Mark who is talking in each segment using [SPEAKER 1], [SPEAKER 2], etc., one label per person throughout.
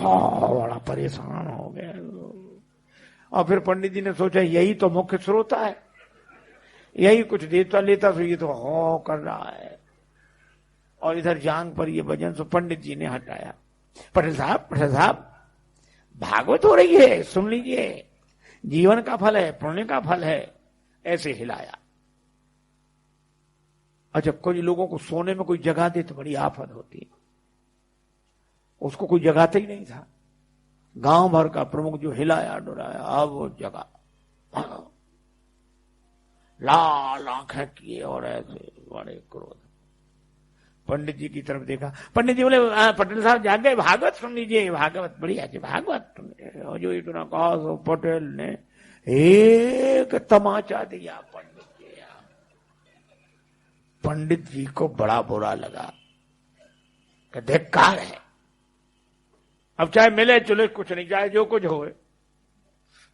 [SPEAKER 1] बड़ा परेशान हो गया। और फिर पंडित जी ने सोचा यही तो मुख्य स्रोत है, यही कुछ देता लेता तो ये तो हो कर रहा है। और इधर जांग पर ये भजन तो पंडित जी ने हटाया। पटेल साहब भागवत हो रही है, सुन लीजिए, जीवन का फल है, पुण्य का फल है। ऐसे हिलाया। अच्छा, कुछ लोगों को सोने में कोई जगह दे तो बड़ी आफत होती है, उसको कोई जगाता ही नहीं था। गांव भर का प्रमुख जो हिलाया डुलाया, अब वो जगह, लाल आंखें किए और ऐसे बड़े क्रोध। पंडित जी की तरफ देखा, पंडित जी बोले पटेल साहब जाग गए, भागवत सुन लीजिए, भागवत बढ़िया है, भागवत। और जो इतना कहा तो पटेल ने एक तमाचा दिया पंडित जी को बड़ा बुरा लगा कि धिक्कार है, अब चाहे मिले चुले कुछ नहीं, चाहे जो कुछ होए।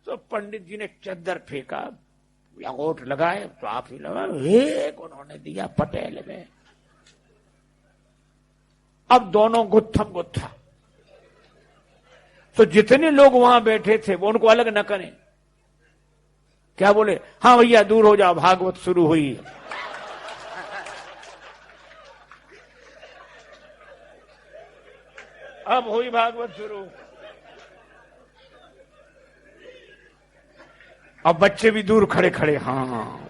[SPEAKER 1] तो पंडित जी ने चद्दर फेंका, अंगूठ लगाए तो आप ही लगा, एक उन्होंने दिया पटेल में। अब दोनों गुत्थम गुत्था। तो जितने लोग वहां बैठे थे वो उनको अलग न करें, क्या बोले, हाँ भैया दूर हो जाओ, भागवत शुरू हुई। अब हुई भागवत शुरू। अब बच्चे भी दूर खड़े खड़े, हाँ।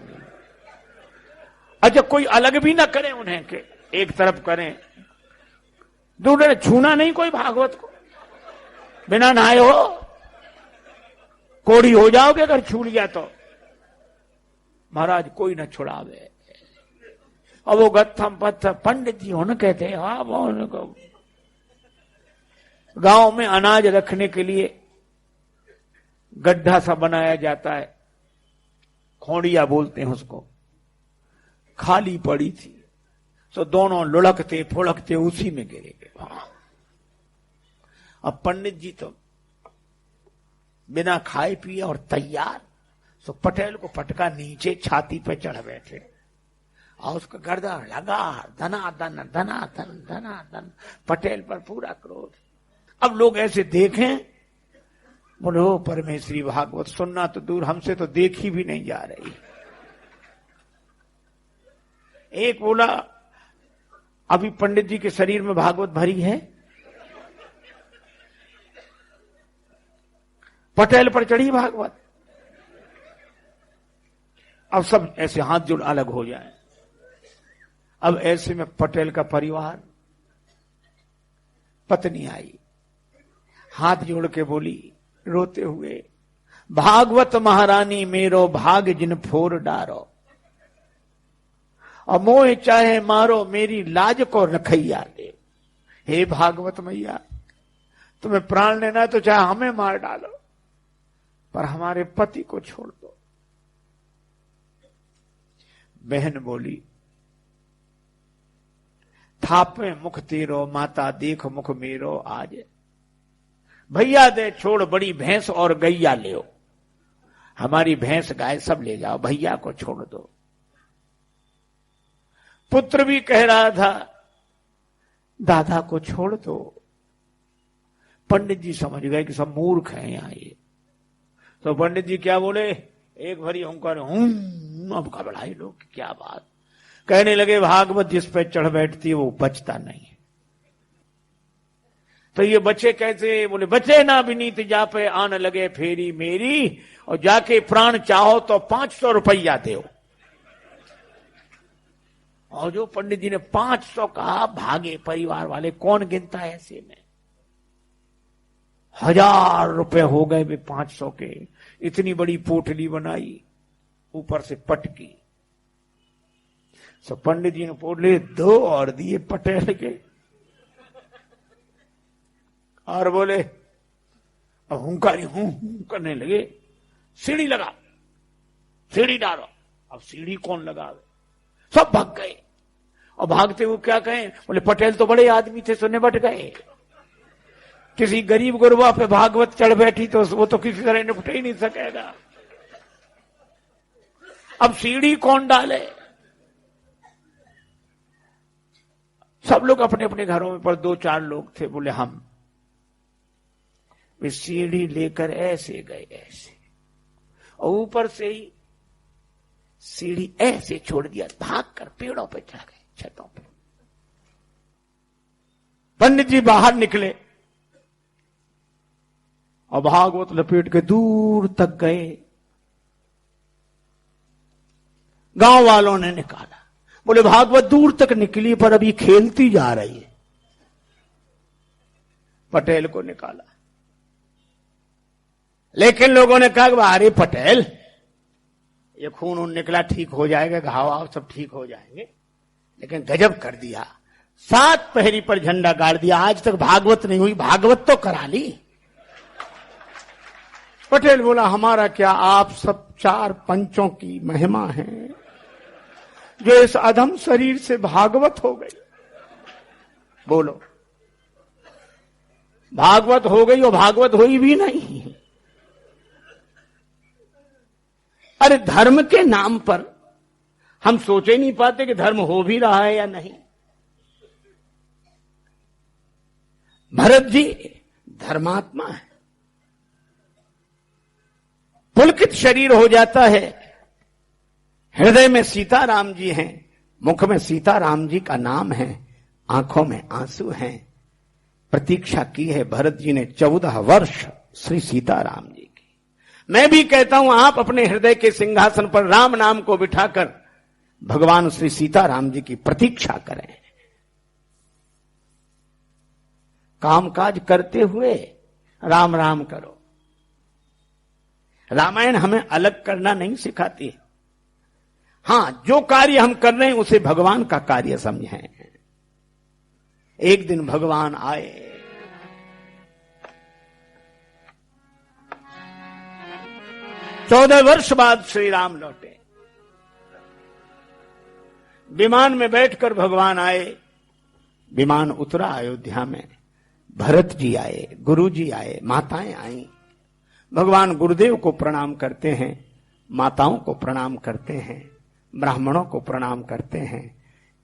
[SPEAKER 1] अच्छा, कोई अलग भी ना करे उन्हें के एक तरफ करें, दूर छूना नहीं कोई भागवत को, बिना नहाए हो कोड़ी हो जाओगे अगर छू लिया तो। महाराज कोई न छुड़ावे। अब वो गत्थम पत्थर पंडित जी होने कहते हैं, हाँ वो गांव में अनाज रखने के लिए गड्ढा सा बनाया जाता है, खोड़िया बोलते हैं उसको, खाली पड़ी थी, तो दोनों लुढ़कते फुड़कते उसी में गिरे गए। अब पंडित जी तो बिना खाए पिए और तैयार, तो पटेल को पटका नीचे छाती पे चढ़ बैठे और उसका गर्दन लगा, धनाधन धनाधन धनाधन, पटेल पर पूरा क्रोध। अब लोग ऐसे देखें, बोले ओ परमेश्वरी भागवत सुनना तो दूर, हमसे तो देखी भी नहीं जा रही। एक बोला अभी पंडित जी के शरीर में भागवत भरी है, पटेल पर चढ़ी भागवत। अब सब ऐसे हाथ जोड़ अलग हो जाए। अब ऐसे में पटेल का परिवार, पत्नी आई, हाथ जोड़ के बोली रोते हुए, भागवत महारानी मेरो भाग जिन फोर डारो, और मोह चाहे मारो मेरी लाज को रखैया दे। हे भागवत मैया, तुम्हें प्राण लेना तो चाहे हमें मार डालो, पर हमारे पति को छोड़ दो। बहन बोली, थापे मुख तेरो माता देख मुख मेरो आज, भैया दे छोड़ बड़ी भैंस और गैया ले, हमारी भैंस गाय सब ले जाओ, भैया को छोड़ दो। पुत्र भी कह रहा था दादा को छोड़ दो। पंडित जी समझ गए कि सब मूर्ख हैं यहां ये। तो पंडित जी क्या बोले, एक भरी ओंकार अब घबराए लोग, क्या बात। कहने लगे भागवत जिस पे चढ़ बैठती है वो बचता नहीं है। तो ये बचे कैसे, बोले बचे ना विनीत जा पे आन लगे फेरी मेरी, और जाके प्राण चाहो तो 500 रुपया दो। और जो पंडित जी ने 500 कहा, भागे परिवार वाले, कौन गिनता है ऐसे में। 1000 रुपए हो गए वे 500 के। इतनी बड़ी पोटली बनाई, ऊपर से पटकी। तो पंडित जी ने पोटली 2 और दिए पटेल के, और बोले अब हुंकारी हूं करने लगे, सीढ़ी लगा, सीढ़ी डालो। अब सीढ़ी कौन लगावे, सब भाग गए। और भागते हुए क्या कहें, बोले पटेल तो बड़े आदमी थे, तो निपट गए। किसी गरीब गुरबा पे भागवत चढ़ बैठी तो वो तो किसी तरह निपट ही नहीं सकेगा। अब सीढ़ी कौन डाले, सब लोग अपने अपने घरों में, पर 2-4 लोग थे, बोले हम। वे सीढ़ी लेकर ऐसे गए, ऐसे, और ऊपर से ही सीढ़ी ऐसे छोड़ दिया, भागकर पेड़ों पे चढ़ गए, छतों पे। पंडित जी बाहर निकले और भागवत लपेट के दूर तक गए। गांव वालों ने निकाला, बोले भागवत दूर तक निकली पर अभी खेलती जा रही है। पटेल को निकाला, लेकिन लोगों ने कहा अरे पटेल, ये खून उन निकला, ठीक हो जाएगा, घाव आव सब ठीक हो जाएंगे। लेकिन गजब कर दिया, 7 पहरी पर झंडा गाड़ दिया, आज तक भागवत नहीं हुई, भागवत तो करा ली। पटेल बोला हमारा क्या, आप सब 4 पंचों की महिमा है जो इस अधम शरीर से भागवत हो गई। बोलो, भागवत हो गई और भागवत हुई भी नहीं। अरे धर्म के नाम पर हम सोच ही नहीं पाते कि धर्म हो भी रहा है या नहीं। भरत जी धर्मात्मा है, पुलकित शरीर हो जाता है, हृदय में सीताराम जी हैं, मुख में सीताराम जी का नाम है, आंखों में आंसू हैं। प्रतीक्षा की है भरत जी ने 14 वर्ष श्री सीताराम जी की। मैं भी कहता हूं आप अपने हृदय के सिंहासन पर राम नाम को बिठाकर भगवान श्री सीताराम जी की प्रतीक्षा करें। कामकाज करते हुए राम राम करो। रामायण हमें अलग करना नहीं सिखाती। हां, जो कार्य हम कर रहे हैं उसे भगवान का कार्य समझें। एक दिन भगवान आए, 14 वर्ष बाद श्री राम लौटे। विमान में बैठकर भगवान आए, विमान उतरा अयोध्या में। भरत जी आए, गुरु जी आए, माताएं आई। भगवान गुरुदेव को प्रणाम करते हैं, माताओं को प्रणाम करते हैं, ब्राह्मणों को प्रणाम करते हैं।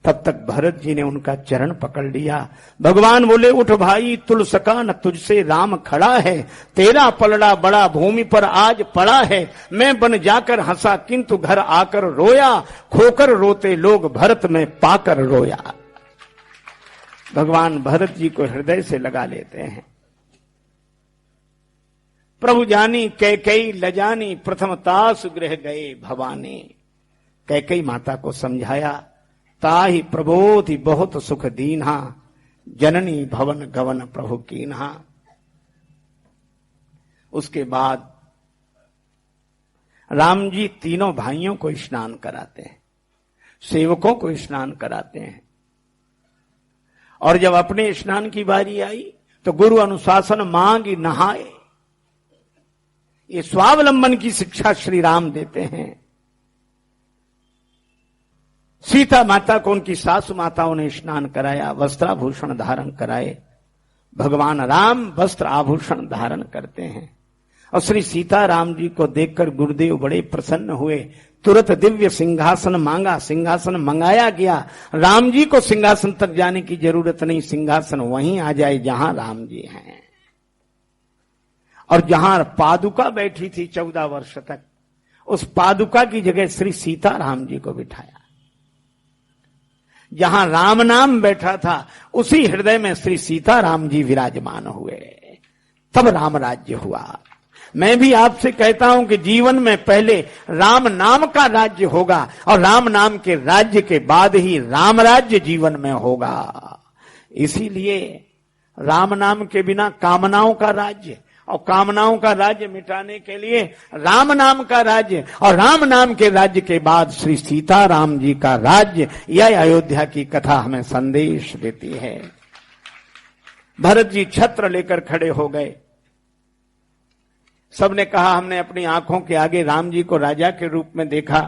[SPEAKER 1] तब तक भरत जी ने उनका चरण पकड़ लिया। भगवान बोले उठ भाई, तुल सका न तुझसे राम खड़ा है, तेरा पलड़ा बड़ा भूमि पर आज पड़ा है। मैं बन जाकर हंसा किंतु घर आकर रोया, खोकर रोते लोग भरत में पाकर रोया। भगवान भरत जी को हृदय से लगा लेते हैं। प्रभु जानी कैकेयी लजानी, प्रथम तासु गृह गए भवानी। कैकेयी माता को समझाया, ताहि प्रबोधि बहुत सुख दीन्हा, जननी भवन गवन प्रभु कीन्हा। उसके बाद राम जी तीनों भाइयों को स्नान कराते हैं, सेवकों को स्नान कराते हैं। और जब अपने स्नान की बारी आई तो गुरु अनुशासन मांगी नहाए। ये स्वावलंबन की शिक्षा श्री राम देते हैं। सीता माता को उनकी सासु माताओं ने स्नान कराया, वस्त्राभूषण धारण कराए। भगवान राम वस्त्र आभूषण धारण करते हैं। और श्री सीताराम जी को देखकर गुरुदेव बड़े प्रसन्न हुए। तुरंत दिव्य सिंहासन मांगा, सिंहासन मंगाया गया। राम जी को सिंहासन तक जाने की जरूरत नहीं, सिंहासन वहीं आ जाए जहां राम जी हैं। और जहां पादुका बैठी थी 14 वर्ष तक, उस पादुका की जगह श्री सीताराम जी को बिठाया। जहां राम नाम बैठा था उसी हृदय में श्री सीताराम जी विराजमान हुए। तब राम राज्य हुआ। मैं भी आपसे कहता हूं कि जीवन में पहले राम नाम का राज्य होगा और राम नाम के राज्य के बाद ही राम राज्य जीवन में होगा। इसीलिए राम नाम के बिना कामनाओं का राज्य, और कामनाओं का राज्य मिटाने के लिए राम नाम का राज्य, और राम नाम के राज्य के बाद श्री सीताराम जी का राज्य। यह अयोध्या की कथा हमें संदेश देती है। भरत जी छत्र लेकर खड़े हो गए। सबने कहा हमने अपनी आंखों के आगे राम जी को राजा के रूप में देखा।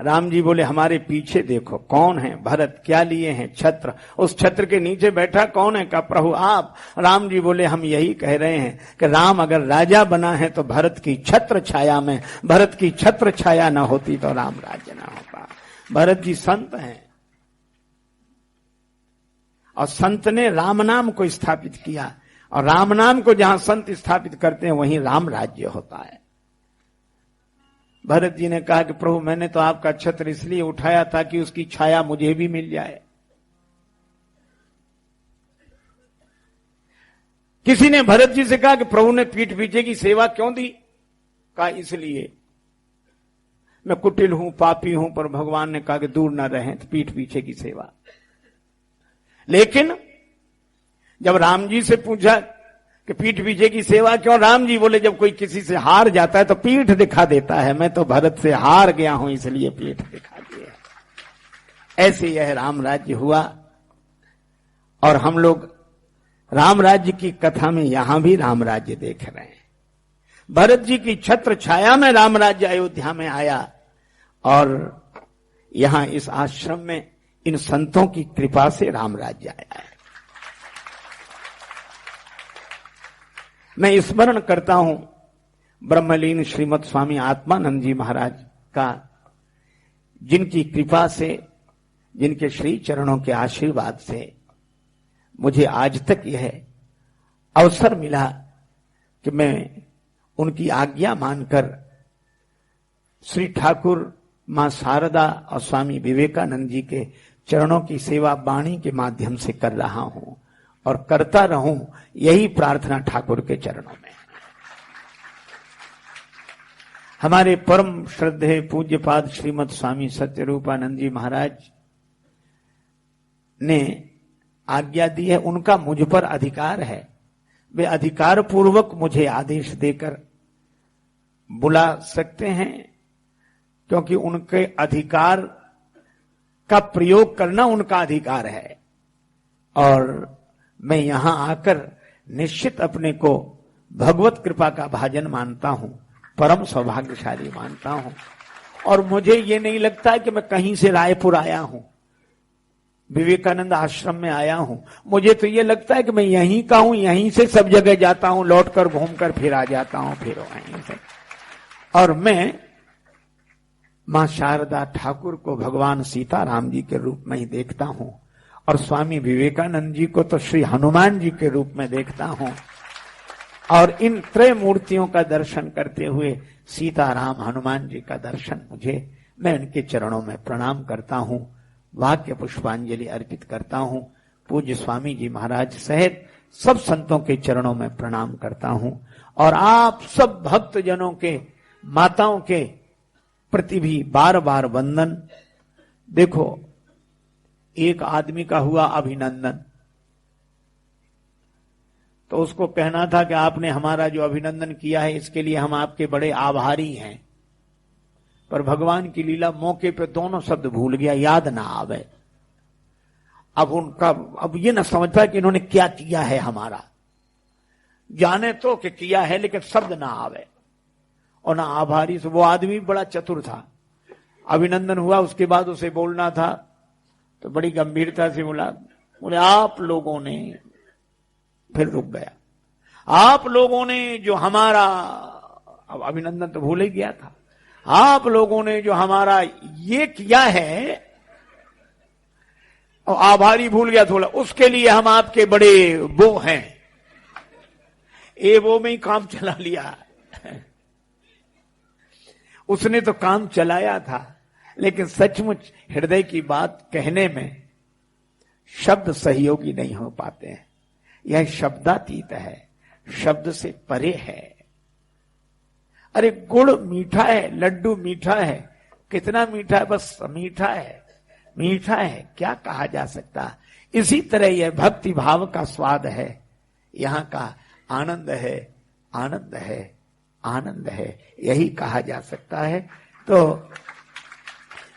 [SPEAKER 1] राम जी बोले हमारे पीछे देखो कौन है। भरत क्या लिए हैं? छत्र। उस छत्र के नीचे बैठा कौन है? का प्रभु आप। राम जी बोले हम यही कह रहे हैं कि राम अगर राजा बना है तो भरत की छत्र छाया में, भरत की छत्र छाया न होती तो राम राज्य न होता। भरत जी संत हैं। और संत ने राम नाम को स्थापित किया, और राम नाम को जहां संत स्थापित करते हैं वहीं राम राज्य होता है। भरत जी ने कहा कि प्रभु मैंने तो आपका छत्र इसलिए उठाया था कि उसकी छाया मुझे भी मिल जाए। किसी ने भरत जी से कहा कि प्रभु ने पीठ पीछे की सेवा क्यों दी? कहा इसलिए मैं कुटिल हूं, पापी हूं, पर भगवान ने कहा कि दूर न रहें तो पीठ पीछे की सेवा। लेकिन जब राम जी से पूछा कि पीठ पीछे की सेवा क्यों, राम जी बोले जब कोई किसी से हार जाता है तो पीठ दिखा देता है, मैं तो भरत से हार गया हूं इसलिए पीठ दिखा दिया। ऐसे यह राम राज्य हुआ, और हम लोग राम राज्य की कथा में यहां भी राम राज्य देख रहे हैं। भरत जी की छत्र छाया में राम राज्य अयोध्या में आया, और यहां इस आश्रम में इन संतों की कृपा से राम राज्य आया है। मैं स्मरण करता हूं ब्रह्मलीन श्रीमद स्वामी आत्मानंद जी महाराज का, जिनकी कृपा से, जिनके श्री चरणों के आशीर्वाद से मुझे आज तक यह अवसर मिला कि मैं उनकी आज्ञा मानकर श्री ठाकुर मां शारदा और स्वामी विवेकानंद जी के चरणों की सेवा वाणी के माध्यम से कर रहा हूं और करता रहूं, यही प्रार्थना ठाकुर के चरणों में। हमारे परम श्रद्धेय पूज्यपाद श्रीमद स्वामी सत्यरूपानंद जी महाराज ने आज्ञा दी है, उनका मुझ पर अधिकार है। वे अधिकार पूर्वक मुझे आदेश देकर बुला सकते हैं, क्योंकि उनके अधिकार का प्रयोग करना उनका अधिकार है। और मैं यहां आकर निश्चित अपने को भगवत कृपा का भाजन मानता हूं, परम सौभाग्यशाली मानता हूं। और मुझे ये नहीं लगता है कि मैं कहीं से रायपुर आया हूं, विवेकानंद आश्रम में आया हूं। मुझे तो ये लगता है कि मैं यहीं का हूं, यहीं से सब जगह जाता हूं, लौटकर घूमकर फिर आ जाता हूं, फिर वहीं से। और मैं मां शारदा ठाकुर को भगवान सीताराम जी के रूप में ही देखता हूं, और स्वामी विवेकानंद जी को तो श्री हनुमान जी के रूप में देखता हूं। और इन त्रय मूर्तियों का दर्शन करते हुए सीताराम हनुमान जी का दर्शन मैं उनके चरणों में प्रणाम करता हूं, वाक्य पुष्पांजलि अर्पित करता हूं। पूज्य स्वामी जी महाराज सहित सब संतों के चरणों में प्रणाम करता हूं, और आप सब भक्त जनों के, माताओं के प्रति भी बार बार वंदन। देखो, एक आदमी का हुआ अभिनंदन, तो उसको कहना था कि आपने हमारा जो अभिनंदन किया है इसके लिए हम आपके बड़े आभारी हैं, पर भगवान की लीला, मौके पे दोनों शब्द भूल गया, याद ना आवे। अब ये ना समझता कि इन्होंने क्या किया है हमारा, जाने तो कि किया है लेकिन शब्द ना आवे और ना आभारी से। वो आदमी बड़ा चतुर था, अभिनंदन हुआ, उसके बाद उसे बोलना था तो बड़ी गंभीरता से बोले आप लोगों ने, फिर रुक गया, आप लोगों ने जो हमारा, अब अभिनंदन तो भूल ही गया था, आप लोगों ने जो हमारा ये किया है, और आभारी भूल गया थोड़ा, उसके लिए हम आपके बड़े वो हैं। ए वो में ही काम चला लिया। उसने तो काम चलाया था, लेकिन सचमुच हृदय की बात कहने में शब्द सहयोगी नहीं हो पाते हैं। यह शब्दातीत है, शब्द से परे है। अरे गुड़ मीठा है, लड्डू मीठा है, कितना मीठा है, बस मीठा है, मीठा है, क्या कहा जा सकता। इसी तरह यह भक्ति भाव का स्वाद है, यहां का आनंद है, आनंद है, आनंद है, यही कहा जा सकता है। तो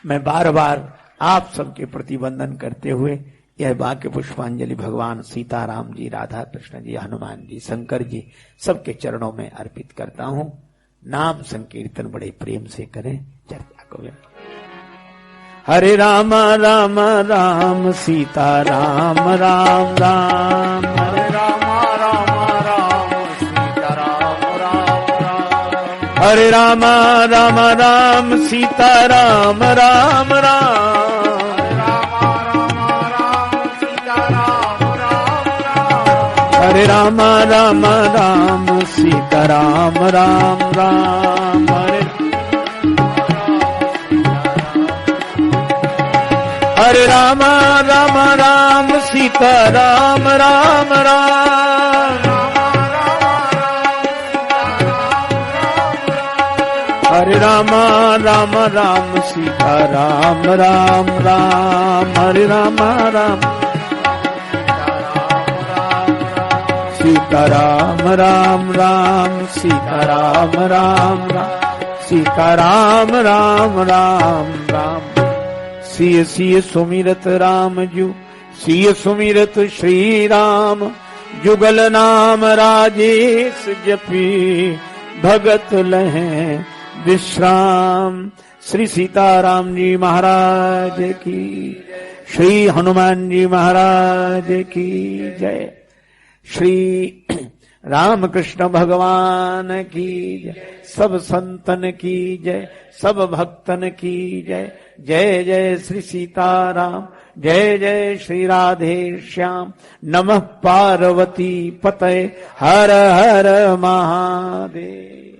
[SPEAKER 1] मैं बार बार आप सबके प्रति वंदन करते हुए यह वाक्य पुष्पांजलि भगवान सीताराम जी, राधा कृष्ण जी, हनुमान जी, शंकर जी, सबके चरणों में अर्पित करता हूं। नाम संकीर्तन बड़े प्रेम से करें। चर्चा को हरे राम राम राम सीता राम राम राम, हरे राम राम राम सीता राम राम राम, हरे राम राम राम सीता राम राम राम, हरे राम राम राम सीता राम हरे राम राम राम सीता राम राम राम हरे राम राम राम सीता राम राम राम हरे राम राम राम सीता राम राम राम हरे राम राम सीता राम राम राम सीता राम राम राम सीता राम राम राम राम सिय सिय सुमिरत राम जू सिय सुमिरत श्री राम जुगल नाम राजेश जपी भगत लहें विश्राम। श्री सीताराम जी महाराज की, श्री हनुमान जी महाराज की जय, श्री रामकृष्ण भगवान की जय, सब संतन की जय, सब भक्तन की जय। जय जय श्री सीताराम, जय जय श्री राधे श्याम। नमः पार्वती पतये, हर हर महादेव।